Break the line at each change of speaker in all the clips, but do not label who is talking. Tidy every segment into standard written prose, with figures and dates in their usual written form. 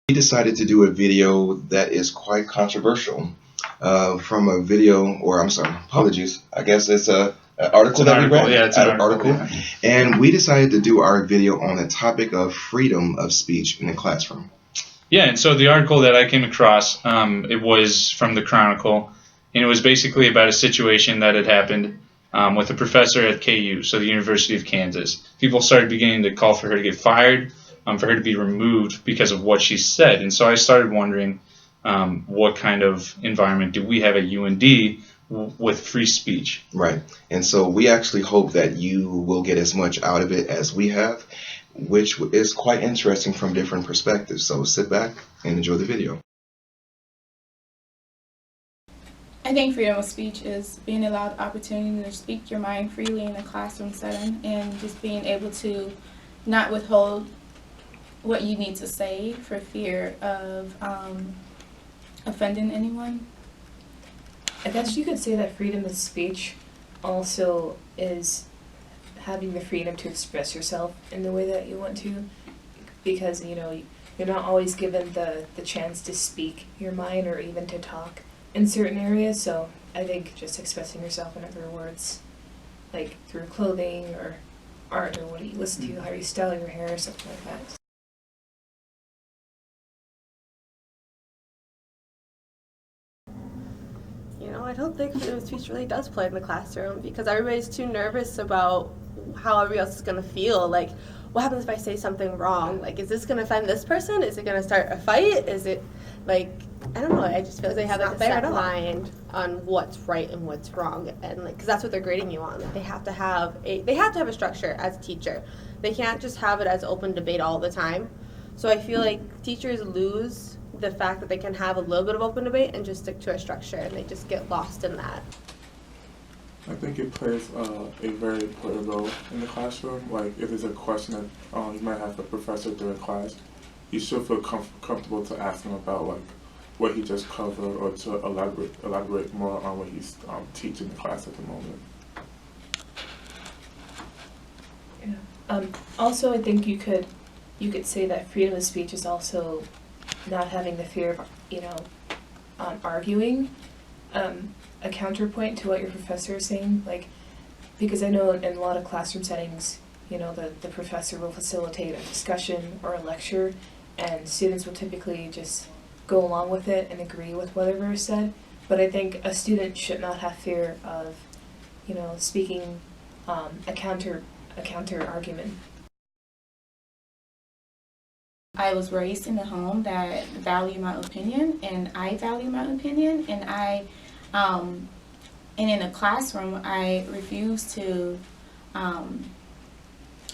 We decided to do a video that is quite controversial. From a video, or I'm sorry, apologies. I guess it's an article
It's an
that we
article,
read.
yeah, it's an article, yeah.
And we decided to do our video on the topic of freedom of speech in the classroom.
Yeah, and so the article that I came across, it was from the Chronicle, and it was basically about a situation that had happened with a professor at KU, so the University of Kansas. People started beginning to call for her to get fired, for her to be removed because of what she said. And so I started wondering, what kind of environment do we have at UND with free speech?
Right. And so we actually hope that you will get as much out of it as we have, which is quite interesting from different perspectives. So sit back and enjoy the video.
I think freedom of speech is being allowed the opportunity to speak your mind freely in a classroom setting and just being able to not withhold what you need to say for fear of offending anyone.
I guess you could say that freedom of speech also is having the freedom to express yourself in the way that you want to, because you're not always given the chance to speak your mind or even to talk in certain areas. So I think just expressing yourself in other words, like through clothing or art or what do you listen to, how you style your hair or something like that.
I don't think freedom of speech really does play in the classroom because everybody's too nervous about how everybody else is going to feel. Like, what happens if I say something wrong? Like, is this going to offend this person? Is it going to start a fight? Is it, like, I don't know. I just feel like they have like a set mind on what's right and what's wrong, and like, because that's what they're grading you on. Like, they have to have a structure as a teacher. They can't just have it as open debate all the time. So I feel like teachers lose the fact that they can have a little bit of open debate and just stick to a structure, and they just get lost in that.
I think it plays a very important role in the classroom. Like, if there's a question that you might have a professor during class, you should feel comfortable to ask him about like what he just covered, or to elaborate more on what he's teaching the class at the moment.
Yeah. Also, I think you could say that freedom of speech is also not having the fear of arguing a counterpoint to what your professor is saying, like, because I know in a lot of classroom settings, the professor will facilitate a discussion or a lecture, and students will typically just go along with it and agree with whatever is said. But I think a student should not have fear of, speaking a counter argument.
I was raised in a home that valued my opinion, and I value my opinion, and and in a classroom, I refuse to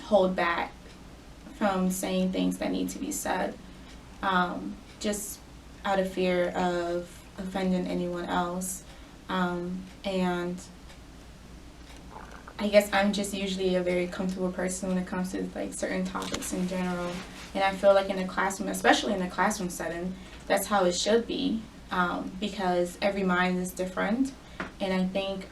hold back from saying things that need to be said, just out of fear of offending anyone else, and I guess I'm just usually a very comfortable person when it comes to like certain topics in general. And I feel like in a classroom, especially in a classroom setting, that's how it should be, because every mind is different. And I think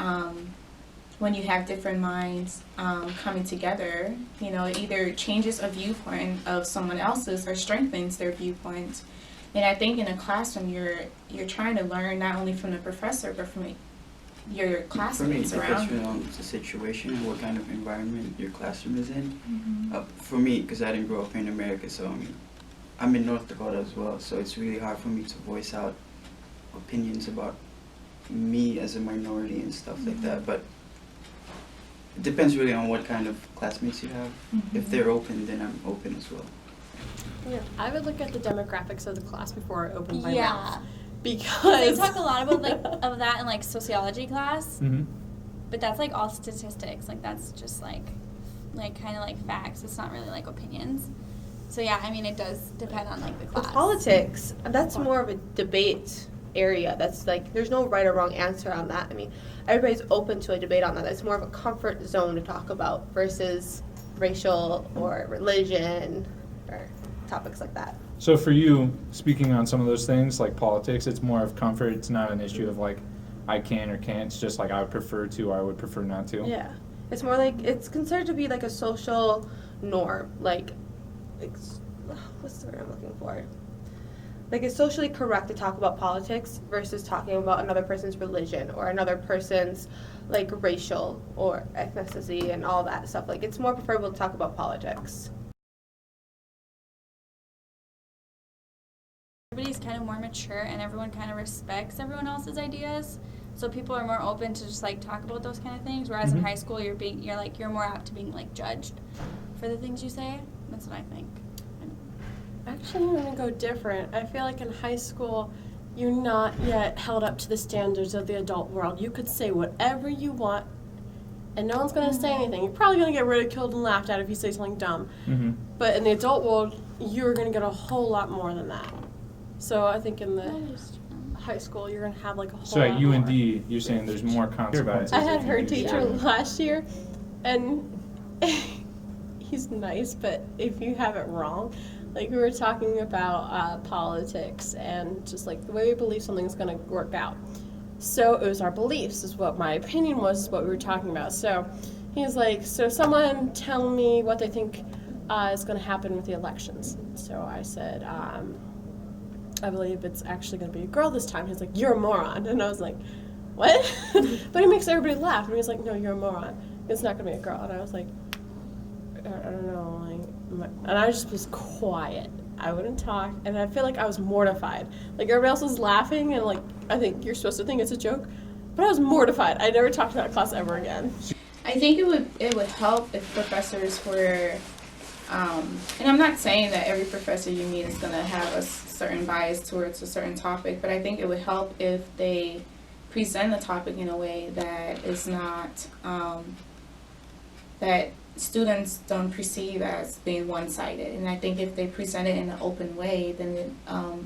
when you have different minds coming together, it either changes a viewpoint of someone else's or strengthens their viewpoint. And I think in a classroom, you're trying to learn not only from the professor, but from your classmates around.
For me, it depends on the situation and what kind of environment your classroom is in.
Mm-hmm.
For me, because I didn't grow up in America, so I'm in North Dakota as well, so it's really hard for me to voice out opinions about me as a minority and stuff like that. But it depends really on what kind of classmates you have.
Mm-hmm.
If they're open, then I'm open as well.
Yeah, I would look at the demographics of the class before I open my
Yeah.
mouth. Because
they talk a lot about of that in like sociology class,
Mm-hmm.
but that's like all statistics. Like that's just like kind of like facts. It's not really like opinions. So yeah, I mean it does depend on like the class.
with politics, that's more of a debate area. That's like there's no right or wrong answer on that. I mean, everybody's open to a debate on that. That's more of a comfort zone to talk about versus racial or religion or topics like that.
So for you, speaking on some of those things, like politics, it's more of comfort. It's not an issue of like, I can or can't. It's just like I would prefer to or I would prefer not to.
Yeah. It's more like, it's considered to be like a social norm. Like what's the word I'm looking for? like it's socially correct to talk about politics versus talking about another person's religion or another person's like racial or ethnicity and all that stuff. Like it's more preferable to talk about politics.
Everybody's kind of more mature and everyone kind of respects everyone else's ideas. So people are more open to just like talk about those kind of things. Whereas in high school, you're more apt to being like judged for the things you say. That's what I think.
Actually, I'm going to go different. I feel like in high school, you're not yet held up to the standards of the adult world. You could say whatever you want, and no one's going to say anything. You're probably going to get ridiculed and laughed at if you say something dumb.
Mm-hmm.
But in the adult world, you're going to get a whole lot more than that. So I think in the high school, you're going to have like a whole
So
lot
at
more.
UND, you're saying there's more consequences.
I had
if
her
you do
teacher
shit.
last year, and he's nice, but if you have it wrong, like we were talking about politics and just like the way we believe something's going to work out. So it was our beliefs is what my opinion was, what we were talking about. So he's like, so someone tell me what they think is going to happen with the elections. So I said, I believe it's actually going to be a girl this time. He's like, you're a moron. And I was like, what? But he makes everybody laugh. And he's like, no, you're a moron. It's not going to be a girl. And I was like, I don't know. Like, and I just was quiet. I wouldn't talk. And I feel like I was mortified. Like everybody else was laughing. And like, I think you're supposed to think it's a joke. But I was mortified. I never talked to that class ever again.
I think it would help if professors were, and I'm not saying that every professor you meet is going to have a certain bias towards a certain topic, but I think it would help if they present the topic in a way that is not, that students don't perceive as being one-sided. And I think if they present it in an open way, then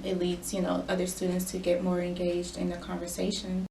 it leads, other students to get more engaged in the conversation.